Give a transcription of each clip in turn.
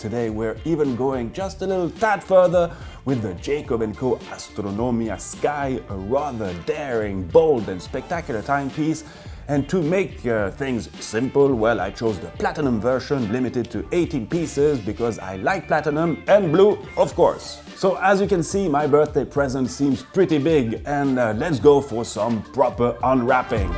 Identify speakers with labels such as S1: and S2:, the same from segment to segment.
S1: today we're even going just a little tad further with the Jacob & Co. Astronomia Sky, a rather daring, bold and spectacular timepiece. And to make things simple, well, I chose the platinum version, limited to 18 pieces, because I like platinum and blue, of course. So as you can see, my birthday present seems pretty big, and let's go for some proper unwrapping.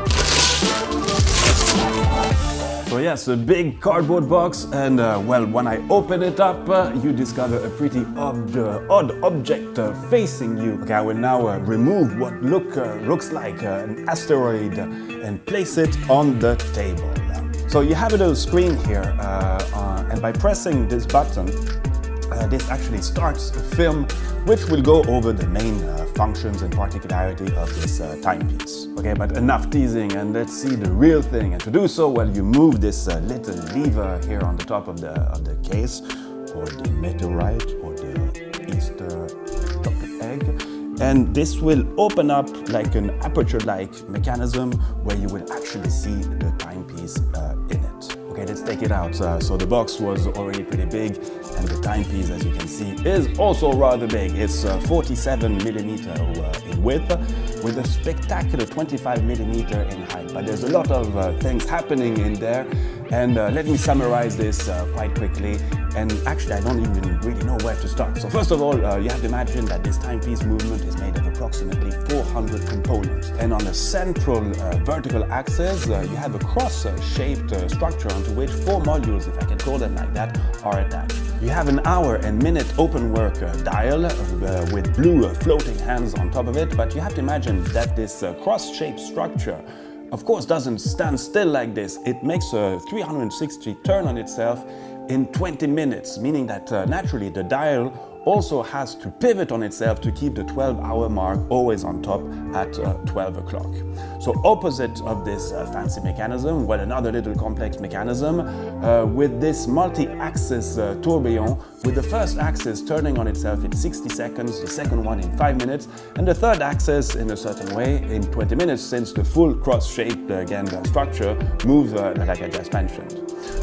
S1: So yes, a big cardboard box, and well, when I open it up, you discover a pretty odd object facing you. Okay, I will now remove what looks like an asteroid and place it on the table. So you have a little screen here, and by pressing this button, this actually starts a film which will go over the main functions and particularity of this timepiece. Okay, but enough teasing, and let's see the real thing. And to do so, well, you move this little lever here on the top of the case, or the meteorite, or the Easter chocolate egg, and this will open up like an aperture-like mechanism where you will actually see the timepiece in it. Okay, let's take it out. So the box was already pretty big, and the timepiece, as you can see, is also rather big. It's 47 millimeter in width, with a spectacular 25 millimeter in height. But there's a lot of things happening in there, and let me summarize this quite quickly. And actually, I don't even really know where to start. So first of all, you have to imagine that this timepiece movement is made of approximately 400 components. And on the central vertical axis, you have a cross-shaped structure onto which 4 modules, if I can call them like that, are attached. You have an hour and minute open work dial with blue floating hands on top of it, but you have to imagine that this cross-shaped structure of course doesn't stand still like this. It makes a 360 turn on itself in 20 minutes, meaning that naturally the dial also has to pivot on itself to keep the 12-hour mark always on top at 12 o'clock. So opposite of this fancy mechanism, well, another little complex mechanism with this multi-axis tourbillon, with the first axis turning on itself in 60 seconds, the second one in 5 minutes, and the third axis in a certain way in 20 minutes, since the full cross-shaped structure moves like I just mentioned.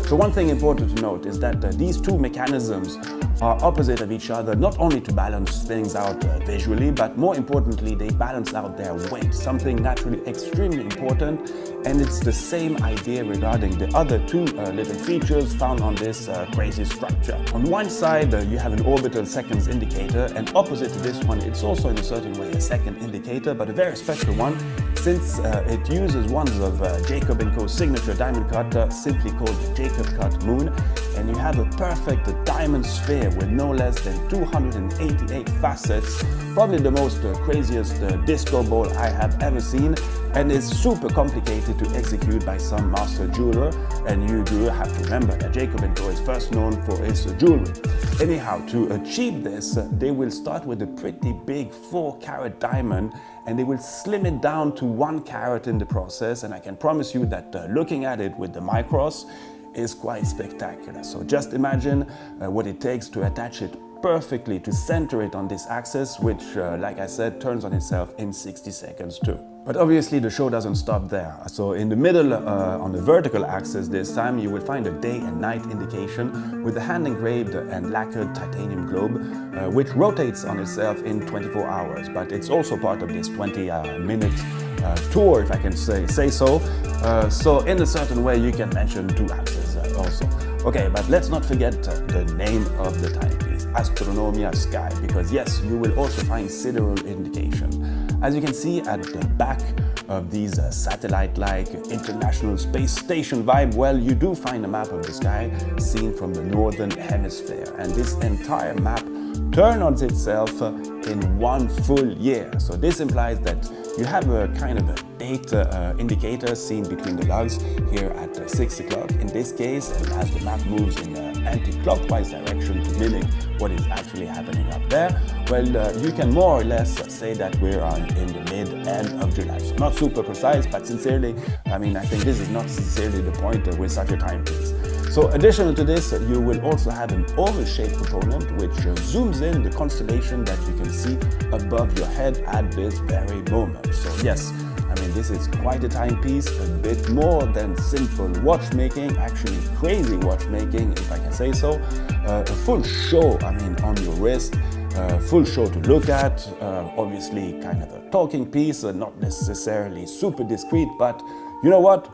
S1: So one thing important to note is that these two mechanisms are opposite of each other, not only to balance things out visually, but more importantly, they balance out their weight, something naturally extremely important. And it's the same idea regarding the other two little features found on this crazy structure. On one side, you have an orbital seconds indicator, and opposite to this one, it's also in a certain way a second indicator, but a very special one, since it uses one of Jacob & Co.'s signature diamond cut, simply called the Jacob Cut Moon. And you have a perfect diamond sphere with no less than 288 facets, probably the most craziest disco ball I have ever seen, and is super complicated to execute by some master jeweler. And you do have to remember that Jacob & Co. is first known for its jewelry. Anyhow, to achieve this, they will start with a pretty big 4-carat diamond, and they will slim it down to 1 carat in the process. And I can promise you that looking at it with the micros is quite spectacular. So just imagine what it takes to attach it perfectly, to center it on this axis, which, like I said, turns on itself in 60 seconds too. But obviously the show doesn't stop there. So in the middle, on the vertical axis this time, you will find a day and night indication with a hand-engraved and lacquered titanium globe, which rotates on itself in 24 hours. But it's also part of this 20-minute tour, if I can say so. So in a certain way, you can mention 2 axes also. Okay, but let's not forget the name of the timepiece, Astronomia Sky, because yes, you will also find sidereal indication. As you can see at the back of these satellite-like International Space Station vibe, well, you do find a map of the sky seen from the northern hemisphere, and this entire map turns on itself in 1 full year. So this implies that you have a kind of a date indicator seen between the lugs here at 6 o'clock in this case, and as the map moves in an anti-clockwise direction to mimic what is actually happening up there, well, you can more or less say that we're in the mid-end of July. So not super precise, but sincerely, I mean, I think this is not sincerely the point with such a timepiece. So additional to this, you will also have an oval-shaped component which zooms in the constellation that you can see above your head at this very moment. So yes, I I mean, this is quite a timepiece, a bit more than simple watchmaking, actually crazy watchmaking, if I can say so. A full show, I mean, on your wrist, full show to look at, obviously kind of a talking piece, not necessarily super discreet, but you know what?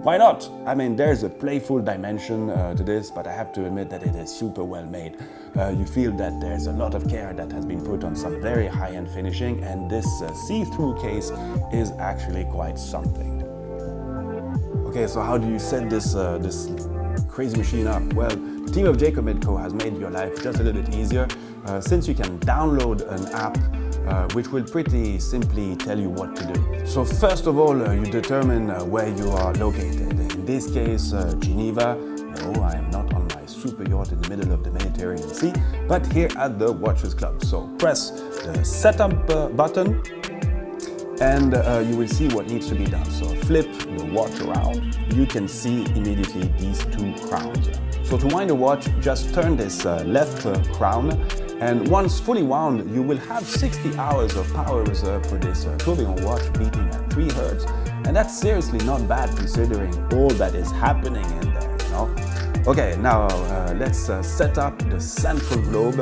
S1: Why not? I mean, there's a playful dimension to this, but I have to admit that it is super well made. You feel that there's a lot of care that has been put on some very high-end finishing, and this see-through case is actually quite something. Okay, so how do you set this crazy machine up? Well, the team of Jacob & Co has made your life just a little bit easier since you can download an app which will pretty simply tell you what to do. So first of all, you determine where you are located. In this case, Geneva. No, I am not on my super yacht in the middle of the Mediterranean Sea, but here at the Watchers Club. So press the setup button and you will see what needs to be done. So flip the watch around. You can see immediately these two crowns. So to wind the watch, just turn this left crown, and once fully wound, you will have 60 hours of power reserve for this tourbillon watch beating at 3 Hz. And that's seriously not bad considering all that is happening in there, you know? Okay, now let's set up the central globe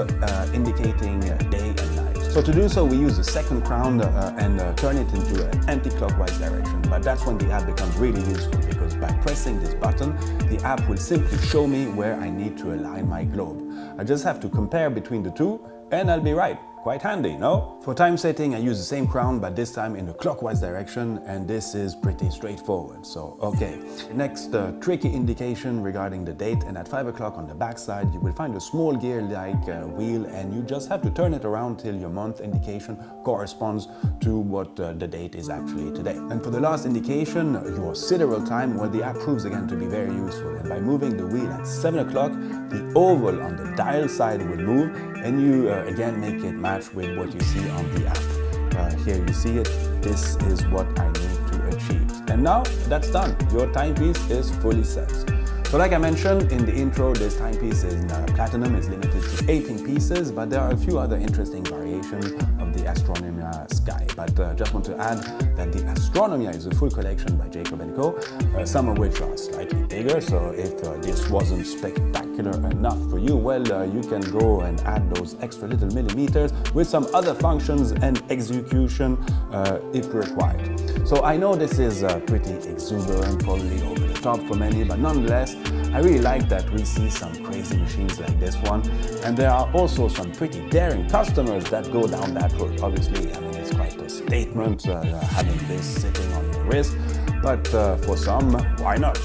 S1: indicating day and night. So to do so, we use the second crown and turn it into an anti-clockwise direction. But that's when the app becomes really useful, because by pressing this button, the app will simply show me where I need to align my globe. I just have to compare between the two and I'll be right. Quite handy, no? For time setting, I use the same crown, but this time in the clockwise direction, and this is pretty straightforward. So, okay. Next, tricky indication regarding the date, and at 5 o'clock on the back side, you will find a small gear-like wheel, and you just have to turn it around till your month indication corresponds to what the date is actually today. And for the last indication, your sidereal time, well, the app proves again to be very useful. And by moving the wheel at 7 o'clock, the oval on the dial side will move, and you again make it match with what you see on the app. Here you see it. This is what I need to achieve. And now that's done. Your timepiece is fully set. So like I mentioned in the intro, this timepiece in platinum is limited to 18 pieces, but there are a few other interesting variations of the Astronomia Sky. But just want to add that the Astronomia is a full collection by Jacob & Co, some of which are slightly bigger, so if this wasn't spectacular enough for you, well, you can go and add those extra little millimeters with some other functions and execution if required. So I know this is pretty exuberant, probably over the top for many, but nonetheless, I really like that we see some crazy machines like this one, and there are also some pretty daring customers that go down that road. Obviously, I mean, it's quite a statement having this sitting on your wrist, but for some, why not?